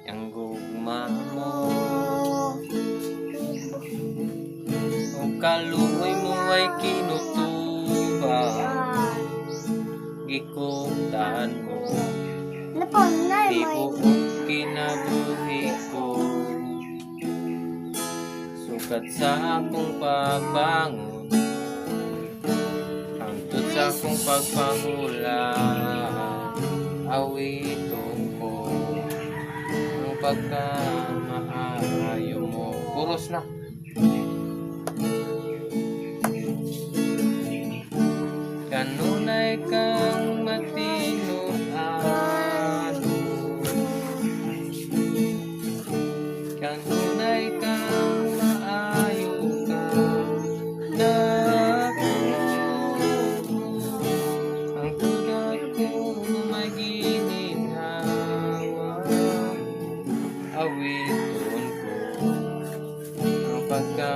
ang gugma mo. Ang kaluoy mo ay kinutuban, gikugtaan mo. Di buok kinabuhi ko, sukat sa akong pagbangon, hangtod sa akong pagpangulan. Awiton ko ang pagkamaayo mo. Puros na. Kanunay kang matinuano, kanunay kang maayo ka na ako. Ang tugat ko may gininawa, awiton ko ang pagka